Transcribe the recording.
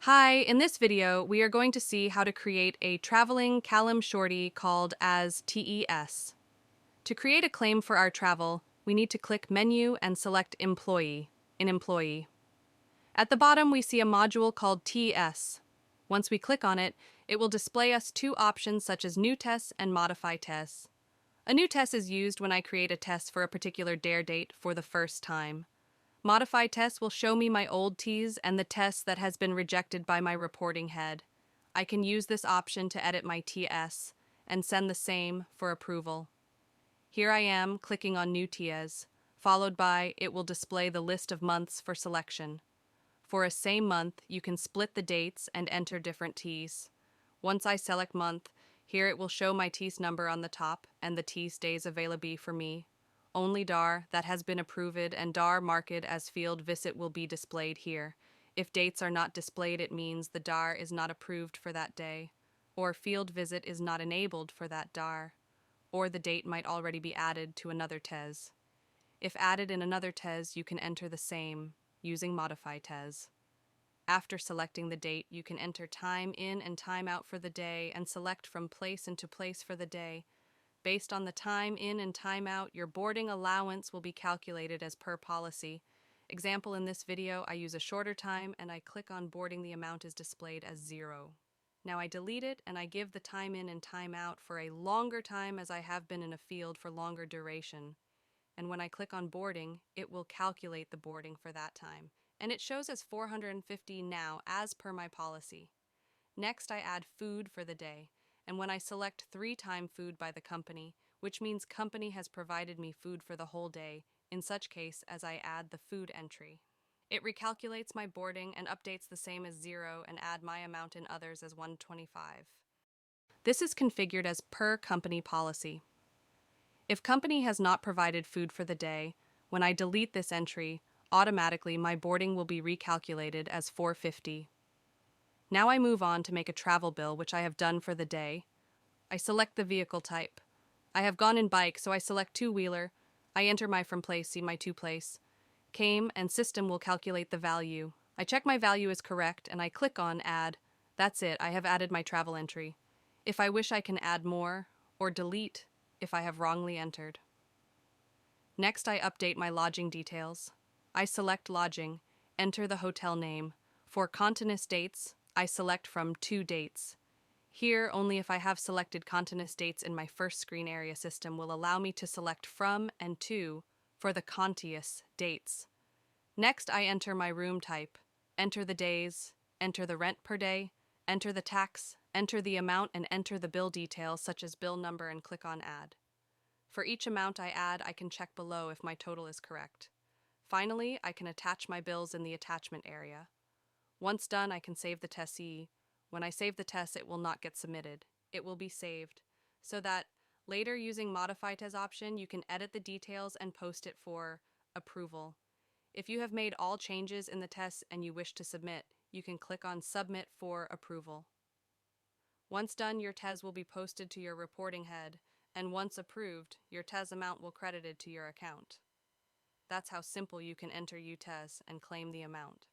Hi, in this video, we are going to see how to create a traveling Callum Shorty called as TES. To create a claim for our travel, we need to click Menu and select Employee, in Employee. At the bottom, we see a module called TES. Once we click on it, it will display us two options such as New Test and Modify Test. A new test is used when I create a test for a particular dare date for the first time. Modify test will show me my old T's and the test that has been rejected by my reporting head. I can use this option to edit my TS and send the same for approval. Here I am clicking on New TS, followed by it will display the list of months for selection. For a same month, you can split the dates and enter different T's. Once I select month, here it will show my T's number on the top and the T's days available for me. Only DAR that has been approved and DAR marked as field visit will be displayed here. If dates are not displayed, it means the DAR is not approved for that day, or field visit is not enabled for that DAR, or the date might already be added to another TES. If added in another TES, you can enter the same using Modify TES. After selecting the date, you can enter time in and time out for the day and select from place into place for the day. Based on the time in and time out, your boarding allowance will be calculated as per policy. Example, in this video, I use a shorter time and I click on boarding, the amount is displayed as 0. Now I delete it and I give the time in and time out for a longer time as I have been in a field for longer duration. And when I click on boarding, it will calculate the boarding for that time. And it shows as 450 now as per my policy. Next, I add food for the day. And when I select 3-time food by the company, which means company has provided me food for the whole day, in such case as I add the food entry. It recalculates my boarding and updates the same as 0 and add my amount in others as 125. This is configured as per company policy. If company has not provided food for the day, when I delete this entry, automatically my boarding will be recalculated as 450. Now I move on to make a travel bill, which I have done for the day. I select the vehicle type. I have gone in bike, so I select two-wheeler. I enter my from place, see my to place. Came and system will calculate the value. I check my value is correct and I click on add. That's it, I have added my travel entry. If I wish, I can add more or delete if I have wrongly entered. Next, I update my lodging details. I select lodging, enter the hotel name. For continuous dates, I select from 2 dates. Here, only if I have selected continuous dates in my first screen area system will allow me to select from and to for the continuous dates. Next, I enter my room type, enter the days, enter the rent per day, enter the tax, enter the amount, and enter the bill details such as bill number and click on add. For each amount I add, I can check below if my total is correct. Finally, I can attach my bills in the attachment area. Once done, I can save the test. When I save the test, it will not get submitted. It will be saved, so that later using Modify Test option, you can edit the details and post it for approval. If you have made all changes in the test and you wish to submit, you can click on Submit for approval. Once done, your test will be posted to your reporting head, and once approved, your test amount will credited to your account. That's how simple you can enter UTES and claim the amount.